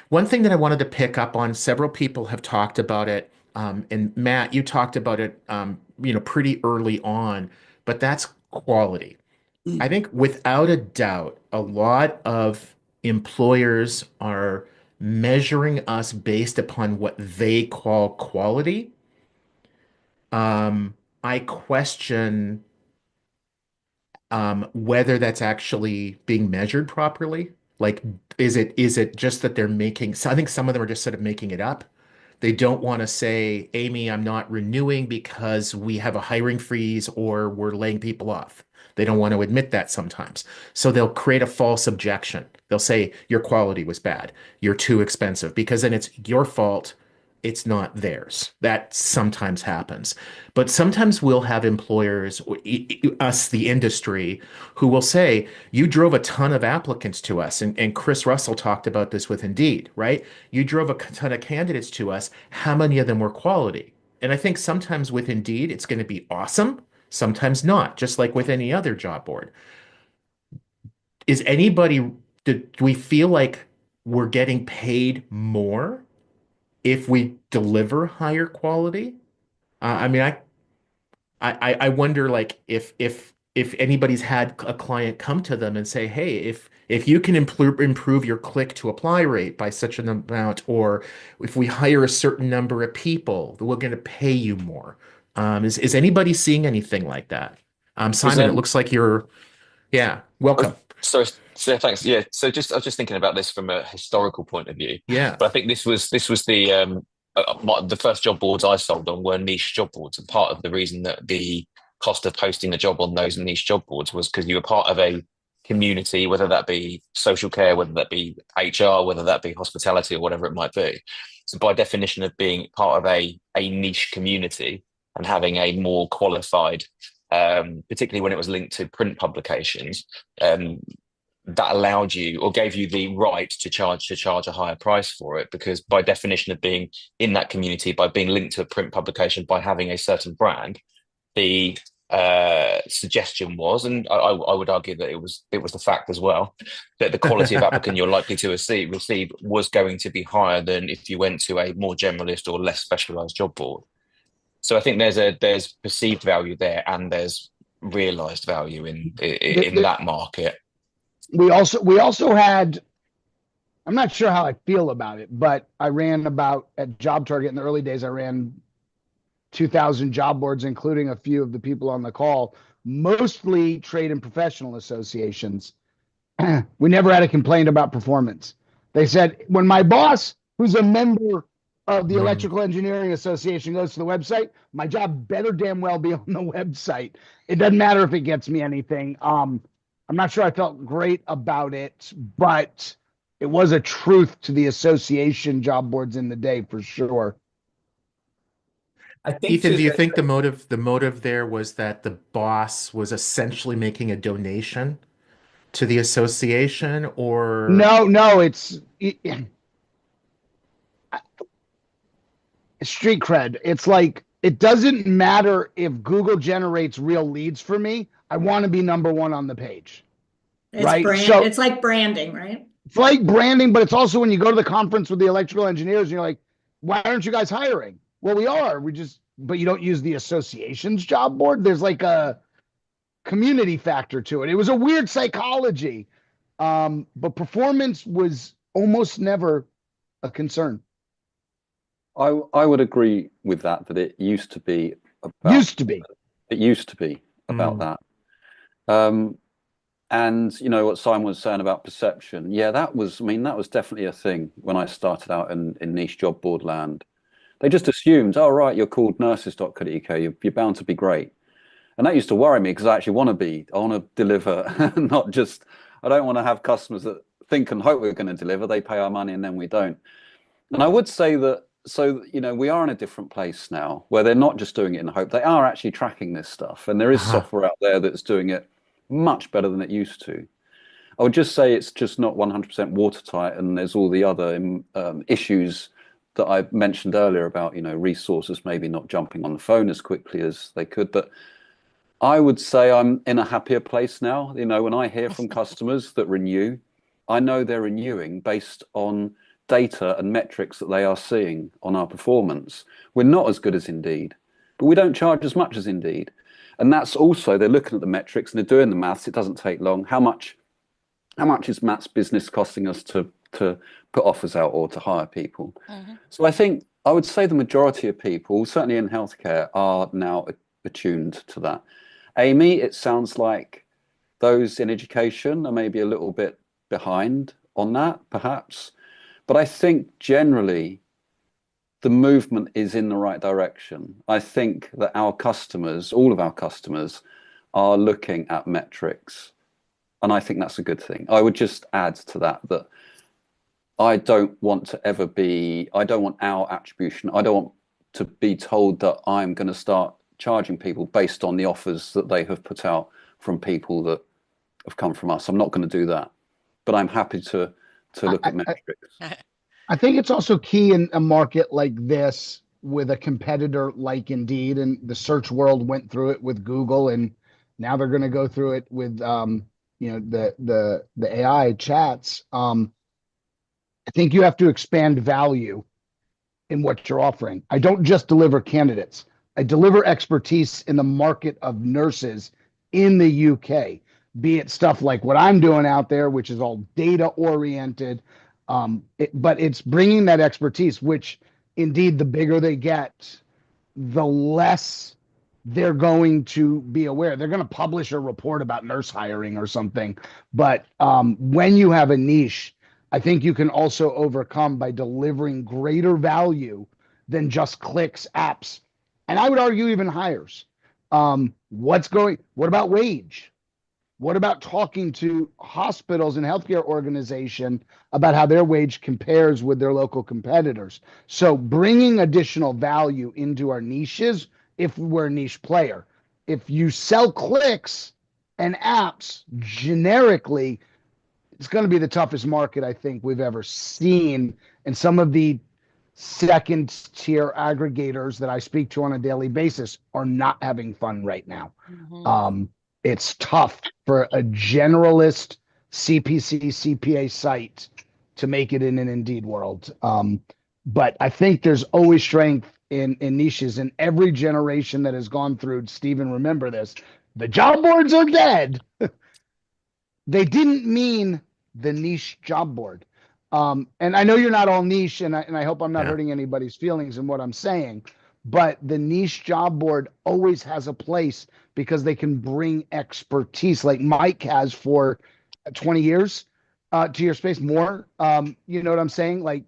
One thing that I wanted to pick up on, several people have talked about it, and Matt, you talked about it, pretty early on, but that's quality. I think without a doubt, a lot of employers are measuring us based upon what they call quality. I question whether that's actually being measured properly. Like, is it just that they're making, so I think some of them are just sort of making it up. They don't want to say, Amy, I'm not renewing because we have a hiring freeze or we're laying people off. They don't want to admit that sometimes. So they'll create a false objection. They'll say, your quality was bad. You're too expensive, because then it's your fault. It's not theirs. That sometimes happens. But sometimes we'll have employers, us, the industry, who will say, you drove a ton of applicants to us. And Chris Russell talked about this with Indeed, right? You drove a ton of candidates to us. How many of them were quality? And I think sometimes with Indeed, it's going to be awesome, sometimes not, just like with any other job board. Do we feel like we're getting paid more if we deliver higher quality? I mean, I wonder, like, if anybody's had a client come to them and say, hey, if you can improve your click to apply rate by such an amount, or if we hire a certain number of people, we're going to pay you more. Is anybody seeing anything like that? Simon, it looks like yeah, welcome. So thanks. Yeah. I was just thinking about this from a historical point of view. Yeah. But I think this was the first job boards I sold on were niche job boards, and part of the reason that the cost of hosting a job on those niche job boards was because you were part of a community, whether that be social care, whether that be HR, whether that be hospitality, or whatever it might be. So by definition of being part of a niche community and having a more qualified, particularly when it was linked to print publications, that allowed you or gave you the right to charge a higher price for it, because by definition of being in that community, by being linked to a print publication, by having a certain brand, the suggestion was, and I would argue that it was the fact as well, that the quality of applicant you're likely to receive was going to be higher than if you went to a more generalist or less specialized job board. So I think there's perceived value there, and there's realized value in that market. We also had, I'm not sure how I feel about it, but I ran at Job Target in the early days, I ran 2,000 job boards, including a few of the people on the call, mostly trade and professional associations. we never had a complaint about performance. They said, when my boss, who's a member of the Electrical Engineering Association, goes to the website, my job better damn well be on the website. It doesn't matter if it gets me anything. I'm not sure I felt great about it, but it was a truth to the association job boards in the day for sure. I think Ethan, too do you that think the motive there was that the boss was essentially making a donation to the association, or No, it's street cred. It's like, it doesn't matter if Google generates real leads for me. I want to be number one on the page. Right. So It's like branding, right? it's like branding, but it's also when you go to the conference with the electrical engineers and you're like, why aren't you guys hiring? Well, we are. But you don't use the association's job board. There's like a community factor to it. It was a weird psychology. But performance was almost never a concern. I would agree with that it used to be about, it used to be about that. And you know what Simon was saying about perception. Yeah, that was definitely a thing when I started out in niche job board land. They just assumed, oh, right, you're called nurses.co.uk, you're bound to be great. And that used to worry me because I want to deliver, not just, I don't want to have customers that think and hope we're going to deliver. They pay our money and then we don't. And I would say that, so, you know, we are in a different place now where they're not just doing it in hope. They are actually tracking this stuff. And there is software out there that's doing it much better than it used to. I would just say it's just not 100% watertight. And there's all the other issues that I mentioned earlier about, you know, resources maybe not jumping on the phone as quickly as they could. But I would say I'm in a happier place now. You know, when I hear from customers that renew, I know they're renewing based on data and metrics that they are seeing on our performance. We're not as good as Indeed, but we don't charge as much as Indeed. And that's also, they're looking at the metrics and they're doing the maths. It doesn't take long. How much is Matt's business costing us to put offers out or to hire people? So I think I would say the majority of people, certainly in healthcare, are now attuned to that. Amy, it sounds like those in education are maybe a little bit behind on that, perhaps. But I think generally the movement is in the right direction. I think that our customers, all of our customers, are looking at metrics. And I think that's a good thing. I would just add to that I don't want our attribution. I don't want to be told that I'm going to start charging people based on the offers that they have put out from people that have come from us. I'm not going to do that. But I'm happy to look at metrics. I think it's also key in a market like this with a competitor like Indeed, and the search world went through it with Google, and now they're going to go through it with the AI chats. I think you have to expand value in what you're offering. I don't just deliver candidates. I deliver expertise in the market of nurses in the UK, be it stuff like what I'm doing out there, which is all data oriented. But it's bringing that expertise, which indeed, the bigger they get, the less they're going to be aware. They're going to publish a report about nurse hiring or something. But when you have a niche, I think you can also overcome by delivering greater value than just clicks, apps, and I would argue even hires. What about wage? What about talking to hospitals and healthcare organization about how their wage compares with their local competitors? So bringing additional value into our niches if we're a niche player. If you sell clicks and apps generically, it's going to be the toughest market I think we've ever seen. And some of the second tier aggregators that I speak to on a daily basis are not having fun right now. It's tough for a generalist CPC, CPA site to make it in an Indeed world. But I think there's always strength in niches, and every generation that has gone through, Stephen, remember this, the job boards are dead. They didn't mean the niche job board. And I know you're not all niche, and I hope I'm not hurting anybody's feelings in what I'm saying, but the niche job board always has a place because they can bring expertise like Mike has for 20 years to your space more. You know what I'm saying? Like,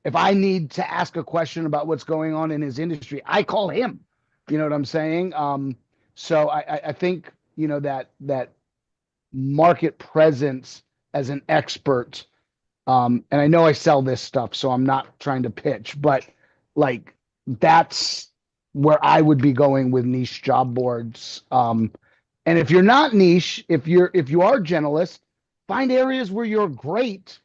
if I need to ask a question about what's going on in his industry, I call him. You know what I'm saying? So I think, you know, that market presence as an expert. And I know I sell this stuff, so I'm not trying to pitch, but like that's where I would be going with niche job boards. And if you're not niche, if you are generalist, find areas where you're great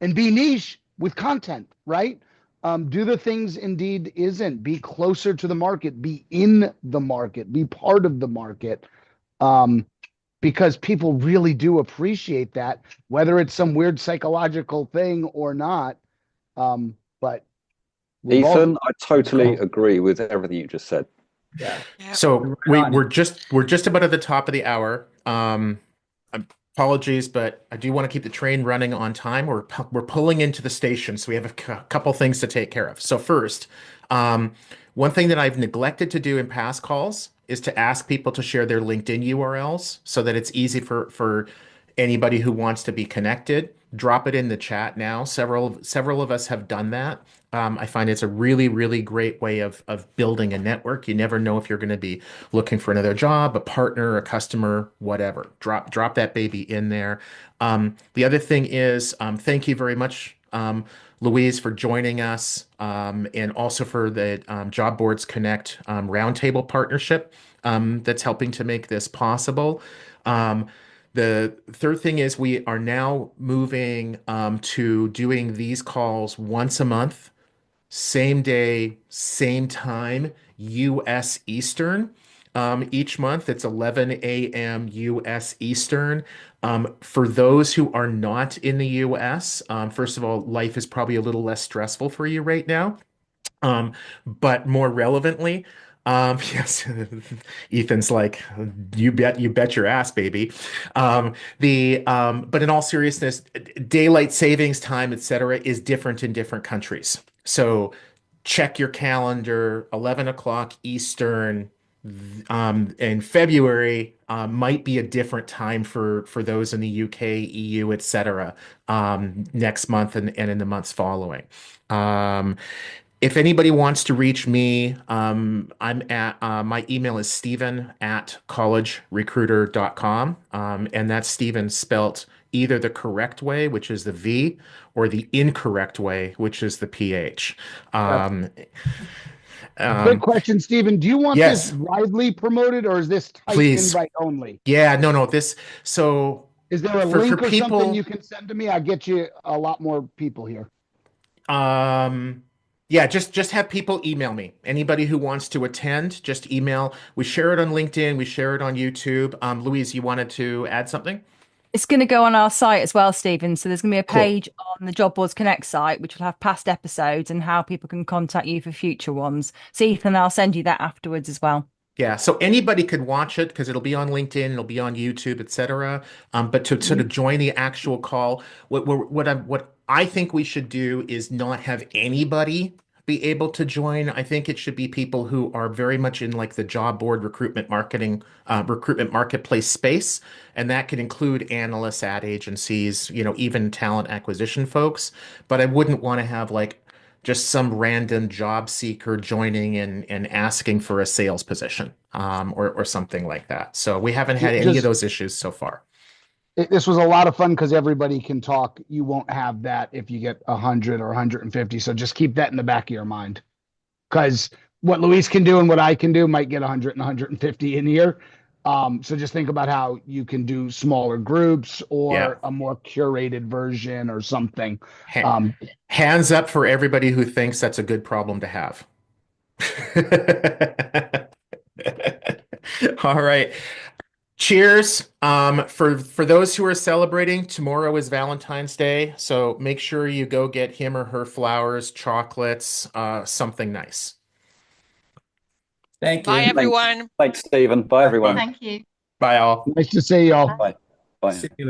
and be niche with content, right? Do the things Indeed isn't. Be closer to the market, be in the market, be part of the market. Because people really do appreciate that, whether it's some weird psychological thing or not. But Ethan, I totally agree with everything you just said. Yeah. So we're just about at the top of the hour. Apologies, but I do want to keep the train running on time. We're pulling into the station, so we have a couple things to take care of. So first, one thing that I've neglected to do in past calls is to ask people to share their LinkedIn URLs so that it's easy for anybody who wants to be connected. Drop it in the chat now. Several of us have done that. I find it's a really, really great way of building a network. You never know if you're going to be looking for another job, a partner, a customer, whatever. Drop that baby in there. The other thing is, thank you very much, Louise, for joining us, and also for the Job Boards Connect Roundtable partnership that's helping to make this possible. The third thing is we are now moving to doing these calls once a month, same day, same time, US Eastern. Each month, it's 11 a.m. US Eastern. For those who are not in the US, first of all, life is probably a little less stressful for you right now. But more relevantly, yes, Ethan's like, you bet your ass, baby. But in all seriousness, daylight savings time, etc., is different in different countries. So check your calendar, 11 o'clock Eastern. In February might be a different time for those in the UK, EU, etc. Next month and in the months following. If anybody wants to reach me, I'm at my email is steven@collegerecruiter.com. And that's Steven spelt either the correct way, which is the V, or the incorrect way, which is the PH. Quick question, Stephen. Do you want yes, this widely promoted or is this type please. invite only? Yeah, no. This so is there a for link or people, something you can send to me? I'll get you a lot more people here. Yeah, just have people email me. Anybody who wants to attend, just email. We share it on LinkedIn. We share it on YouTube. Louise, you wanted to add something? It's going to go on our site as well, Stephen. So there's going to be a Cool. page on the Job Boards Connect site, which will have past episodes and how people can contact you for future ones. So Ethan, I'll send you that afterwards as well. Yeah, so anybody could watch it because it'll be on LinkedIn, it'll be on YouTube, etc. But to sort of join the actual call, what I think we should do is not have anybody be able to join. I think it should be people who are very much in like the job board recruitment marketplace space, and that could include analysts, ad agencies, even talent acquisition folks. But I wouldn't want to have like just some random job seeker joining and asking for a sales position, or something like that. So we haven't had any of those issues so far. This was a lot of fun because everybody can talk. You won't have that if you get 100 or 150. So just keep that in the back of your mind. Because what Louise can do and what I can do might get 100 and 150 in here. So just think about how you can do smaller groups or a more curated version or something. Hands up for everybody who thinks that's a good problem to have. All right. Cheers. For those who are celebrating, tomorrow is Valentine's Day, so make sure you go get him or her flowers, chocolates, something nice. Thank you. Bye, everyone. Thanks, Stephen. Bye, everyone. Thank you. Bye, all. Nice to see y'all. Bye. Bye. See you later.